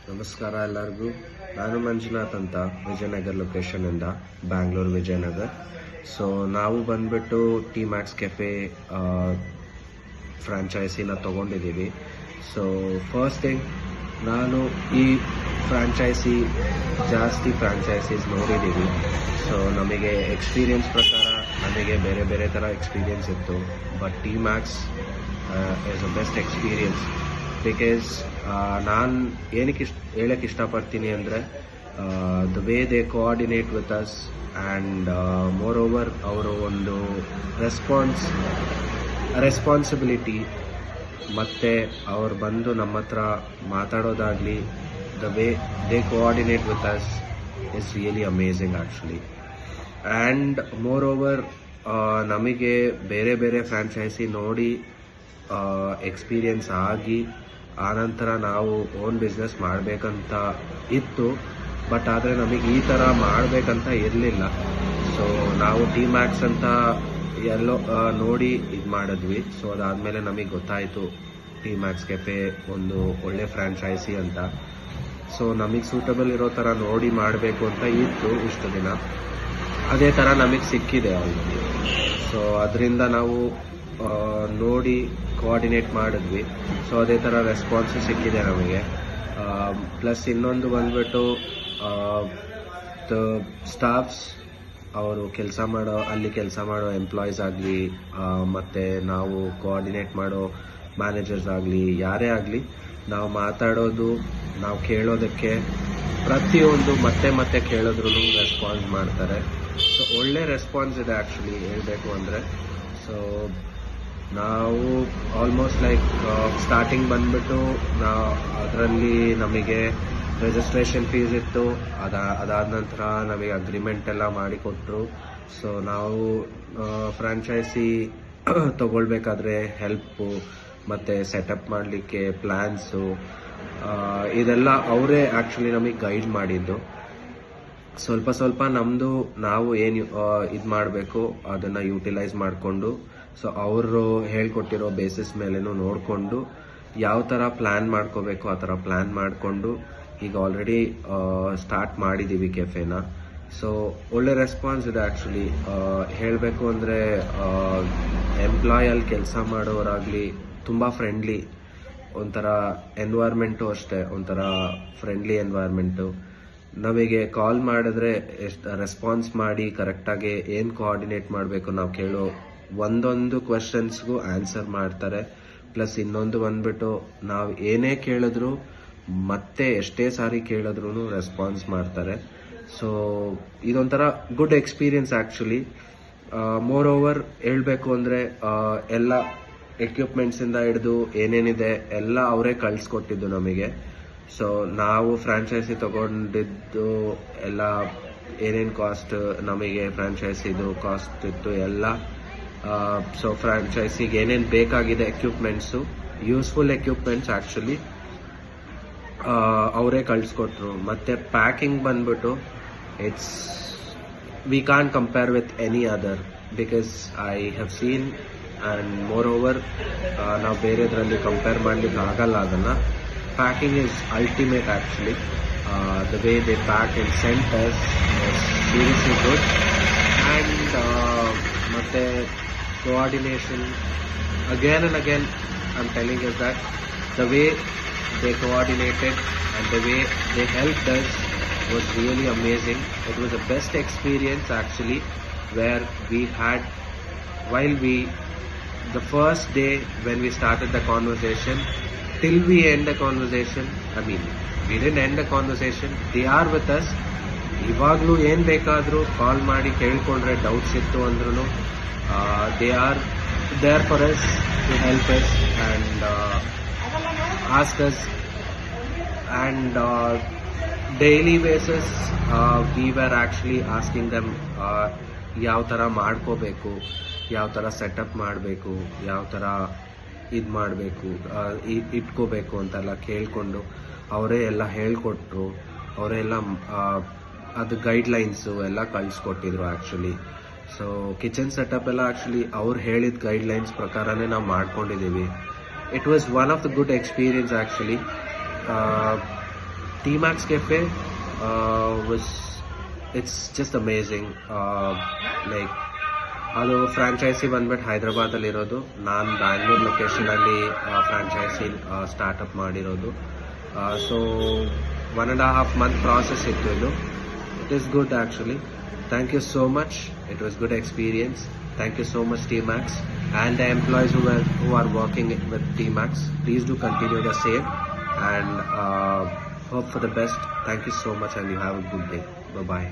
ನಮಸ್ಕಾರ ಎಲ್ಲರಿಗೂ. ನಾನು ಮಂಜುನಾಥ್ ಅಂತ ವಿಜಯನಗರ್ ಲೊಕೇಶನಿಂದ, ಬ್ಯಾಂಗ್ಳೂರು ವಿಜಯನಗರ್. ಸೊ ನಾವು ಬಂದ್ಬಿಟ್ಟು ಟಿ ಮ್ಯಾಕ್ಸ್ ಕೆಫೆ ಫ್ರಾಂಚೈಸಿನ ತೊಗೊಂಡಿದ್ದೀವಿ. ಸೊ ಫಸ್ಟ್ ಥಿಂಗ್, ನಾನು ಈ ಜಾಸ್ತಿ ಫ್ರಾಂಚೈಸೀಸ್ ನೋಡಿದ್ದೀವಿ. ಸೊ ನಮಗೆ ಎಕ್ಸ್ಪೀರಿಯನ್ಸ್ ಪ್ರಕಾರ ನಮಗೆ ಬೇರೆ ಬೇರೆ ಥರ ಎಕ್ಸ್ಪೀರಿಯನ್ಸ್ ಇತ್ತು, but T Max is a best experience. Because ನಾನು ಏನಕ್ಕೆ ಹೇಳಕ್ಕೆ ಇಷ್ಟಪಡ್ತೀನಿ ಅಂದರೆ, the way they coordinate with us and moreover ಅವರು ಒಂದು ರೆಸ್ಪಾನ್ಸಿಬಿಲಿಟಿ ಮತ್ತು ಅವ್ರು ಬಂದು ನಮ್ಮ ಹತ್ರ ಮಾತಾಡೋದಾಗಲಿ, the way they coordinate with us is really amazing actually. And moreover ನಮಗೆ ಬೇರೆ ಬೇರೆ ಫ್ರಾಂಚೈಸಿ ನೋಡಿ ಎಕ್ಸ್ಪೀರಿಯನ್ಸ್ ಆಗಿ ಆನಂತರ ನಾವು ಓನ್ ಬಿಸ್ನೆಸ್ ಮಾಡಬೇಕಂತ ಇತ್ತು, ಬಟ್ ಆದರೆ ನಮಗೆ ಈ ಥರ ಮಾಡಬೇಕಂತ ಇರಲಿಲ್ಲ. ಸೊ ನಾವು ಟಿ ಮ್ಯಾಕ್ಸ್ ಅಂತ ಎಲ್ಲೋ ನೋಡಿ ಇದು ಮಾಡಿದ್ವಿ. ಸೊ ಅದಾದಮೇಲೆ ನಮಗೆ ಗೊತ್ತಾಯಿತು ಟಿ ಮ್ಯಾಕ್ಸ್ ಕೆಫೆ ಒಂದು ಒಳ್ಳೆ ಫ್ರಾಂಚೈಸಿ ಅಂತ. ಸೊ ನಮಗೆ ಸೂಟಬಲ್ ಇರೋ ಥರ ನೋಡಿ ಮಾಡಬೇಕು ಅಂತ ಇತ್ತು ಇಷ್ಟು ದಿನ. ಅದೇ ಥರ ನಮಗೆ ಸಿಕ್ಕಿದೆ ಆಲ್ರೆಡಿ. ಸೊ ಅದರಿಂದ ನಾವು ನೋಡಿ ಕೋಆರ್ಡಿನೇಟ್ ಮಾಡಿದ್ವಿ. ಸೊ ಅದೇ ಥರ ರೆಸ್ಪಾನ್ಸು ಸಿಕ್ಕಿದೆ ನಮಗೆ. ಪ್ಲಸ್ ಇನ್ನೊಂದು ಬಂದ್ಬಿಟ್ಟು ದ ಸ್ಟಾಫ್ಸ್, ಅವರು ಅಲ್ಲಿ ಕೆಲಸ ಮಾಡೋ ಎಂಪ್ಲಾಯೀಸ್ ಆಗಲಿ, ಮತ್ತು ನಾವು ಕೋಆರ್ಡಿನೇಟ್ ಮಾಡೋ ಮ್ಯಾನೇಜರ್ಸ್ ಆಗಲಿ, ಯಾರೇ ಆಗಲಿ, ನಾವು ಮಾತಾಡೋದು, ನಾವು ಕೇಳೋದಕ್ಕೆ ಪ್ರತಿಯೊಂದು ಮತ್ತೆ ಕೇಳಿದ್ರು ರೆಸ್ಪಾನ್ಸ್ ಮಾಡ್ತಾರೆ. ಸೊ ಒಳ್ಳೆ ರೆಸ್ಪಾನ್ಸ್ ಇದೆ ಆ್ಯಕ್ಚುಲಿ ಹೇಳಬೇಕು ಅಂದರೆ. ಸೊ ನಾವು ಆಲ್ಮೋಸ್ಟ್ ಲೈಕ್ ಸ್ಟಾರ್ಟಿಂಗ್ ಬಂದ್ಬಿಟ್ಟು ಅದರಲ್ಲಿ ನಮಗೆ ರಿಜಿಸ್ಟ್ರೇಷನ್ ಫೀಸ್ ಇತ್ತು. ಅದಾದ ನಂತರ ನಮಗೆ ಅಗ್ರಿಮೆಂಟ್ ಎಲ್ಲ ಮಾಡಿಕೊಟ್ರು. ಸೊ ನಾವು ಫ್ರಾಂಚೈಸಿ ತಗೊಳ್ಬೇಕಾದ್ರೆ ಹೆಲ್ಪು ಮತ್ತು ಸೆಟಪ್ ಮಾಡಲಿಕ್ಕೆ ಪ್ಲ್ಯಾನ್ಸು, ಇದೆಲ್ಲ ಅವರೇ ಆ್ಯಕ್ಚುಲಿ ನಮಗೆ ಗೈಡ್ ಮಾಡಿದ್ದು. ಸ್ವಲ್ಪ ನಮ್ಮದು ನಾವು ಏನು ಇದು ಮಾಡಬೇಕು ಅದನ್ನು ಯೂಟಿಲೈಸ್ ಮಾಡಿಕೊಂಡು, ಸೊ ಅವರು ಹೇಳ್ಕೊಟ್ಟಿರೋ ಬೇಸಿಸ್ ಮೇಲೇನೂ ನೋಡಿಕೊಂಡು ಯಾವ ಥರ ಪ್ಲ್ಯಾನ್ ಮಾಡ್ಕೋಬೇಕು ಆ ಥರ ಪ್ಲ್ಯಾನ್ ಮಾಡಿಕೊಂಡು ಈಗ ಆಲ್ರೆಡಿ ಸ್ಟಾರ್ಟ್ ಮಾಡಿದ್ದೀವಿ ಕೆಫೆನ. ಸೊ ಒಳ್ಳೆ ರೆಸ್ಪಾನ್ಸ್ ಇದೆ ಆ್ಯಕ್ಚುಲಿ. ಹೇಳಬೇಕು ಅಂದರೆ ಎಂಪ್ಲಾಯಲ್ಲಿ ಕೆಲಸ ಮಾಡೋರಾಗಲಿ ತುಂಬ ಫ್ರೆಂಡ್ಲಿ, ಒಂಥರ ಎನ್ವೈರ್ಮೆಂಟು ಅಷ್ಟೇ ಒಂಥರ ಫ್ರೆಂಡ್ಲಿ ಎನ್ವೈರ್ಮೆಂಟು. ನಮಗೆ ಕಾಲ್ ಮಾಡಿದ್ರೆ ರೆಸ್ಪಾನ್ಸ್ ಮಾಡಿ ಕರೆಕ್ಟಾಗಿ ಏನು ಕೋಆರ್ಡಿನೇಟ್ ಮಾಡಬೇಕು ನಾವು ಕೇಳೋ ಒಂದೊಂದು ಕ್ವೆಶನ್ಸ್ಗೂ ಆನ್ಸರ್ ಮಾಡ್ತಾರೆ. ಪ್ಲಸ್ ಇನ್ನೊಂದು ಬಂದ್ಬಿಟ್ಟು ನಾವು ಏನೇ ಕೇಳಿದ್ರು ಮತ್ತೆ ಎಷ್ಟೇ ಸಾರಿ ಕೇಳಿದ್ರು ರೆಸ್ಪಾನ್ಸ್ ಮಾಡ್ತಾರೆ. ಸೊ ಇದೊಂಥರ good experience actually. More over ಹೇಳಬೇಕು ಅಂದರೆ ಎಲ್ಲ ಎಕ್ವಿಪ್ಮೆಂಟ್ಸಿಂದ ಹಿಡಿದು ಏನೇನಿದೆ ಎಲ್ಲ ಅವರೇ ಕಳಿಸ್ಕೊಟ್ಟಿದ್ದು ನಮಗೆ. ಸೊ ನಾವು ಫ್ರಾಂಚೈಸಿ ತಗೊಂಡಿದ್ದು ಎಲ್ಲ ಏನೇನು ಕಾಸ್ಟ್ ನಮಗೆ ಫ್ರಾಂಚೈಸಿದು ಕಾಸ್ಟ್ ಇತ್ತು ಎಲ್ಲ. ಸೊ ಫ್ರಾಂಚೈಸಿಗೆ ಏನೇನು ಬೇಕಾಗಿದೆ ಎಕ್ವಿಪ್ಮೆಂಟ್ಸು, ಯೂಸ್ಫುಲ್ ಎಕ್ವಿಪ್ಮೆಂಟ್ಸ್ ಆ್ಯಕ್ಚುಲಿ ಅವರೇ ಕಳಿಸ್ಕೊಟ್ರು. ಮತ್ತು ಪ್ಯಾಕಿಂಗ್ ಬಂದ್ಬಿಟ್ಟು we can't compare with any other, because I have seen and more over ನಾವು ಬೇರೆದ್ರಲ್ಲಿ ಕಂಪೇರ್ ಮಾಡಲಿಕ್ಕೆ ಆಗಲ್ಲ ಅದನ್ನು. Packing is ultimate actually. The way they pack and sent us was seriously good. And ಮತ್ತೆ coordination, again and again I'm telling you that the way they coordinated and the way they helped us was really amazing. It was the best experience actually, where we had, the first day when we started the conversation till we end the conversation, I mean we didn't end the conversation, they are with us. ಇವಾಗಲೂ ಏನು ಬೇಕಾದರೂ ಕಾಲ್ ಮಾಡಿ ಕೇಳ್ಕೊಂಡ್ರೆ doubts ಇತ್ತು ಅಂದ್ರೂ they are there for us to help us and ask us. And daily basis we were actually asking them ಯಾವ ಥರ ಮಾಡ್ಕೋಬೇಕು, ಯಾವ ಥರ ಸೆಟಪ್ ಮಾಡಬೇಕು, ಯಾವ ಥರ ಇದು ಮಾಡಬೇಕು, ಇಟ್ಕೋಬೇಕು ಅಂತೆಲ್ಲ ಕೇಳಿಕೊಂಡು ಅವರೇ ಎಲ್ಲ ಹೇಳಿಕೊಟ್ರು. ಅವರೇ ಎಲ್ಲ ಅದು ಗೈಡ್ಲೈನ್ಸು ಎಲ್ಲ ಕಳಿಸ್ಕೊಟ್ಟಿದ್ರು ಆ್ಯಕ್ಚುಲಿ. ಸೊ ಕಿಚನ್ ಸೆಟಪ್ ಎಲ್ಲ ಆ್ಯಕ್ಚುಲಿ ಅವ್ರು ಹೇಳಿದ ಗೈಡ್ಲೈನ್ಸ್ ಪ್ರಕಾರನೇ ನಾವು ಮಾಡ್ಕೊಂಡಿದ್ದೀವಿ. It was one of the good experience actually. T-Max Cafe was, it's just amazing. Like ಅದು ಫ್ರಾಂಚೈಸಿ ಬಂದ್ಬಿಟ್ಟು ಹೈದ್ರಾಬಾದಲ್ಲಿ ಇರೋದು. ನಾನು ಬ್ಯಾಂಗ್ಳೂರ್ ಲೊಕೇಶನಲ್ಲಿ ಫ್ರಾಂಚೈಸಿ ಸ್ಟಾರ್ಟಪ್ ಮಾಡಿರೋದು. ಸೊ 1.5 month ಪ್ರಾಸೆಸ್ ಇತ್ತು ಇದು. It is good actually. Thank you so much. It was good experience. Thank you so much, T-Max, and the employees who are working with T-Max. Please do continue the same, and hope for the best. Thank you so much, and you have a good day. Bye bye.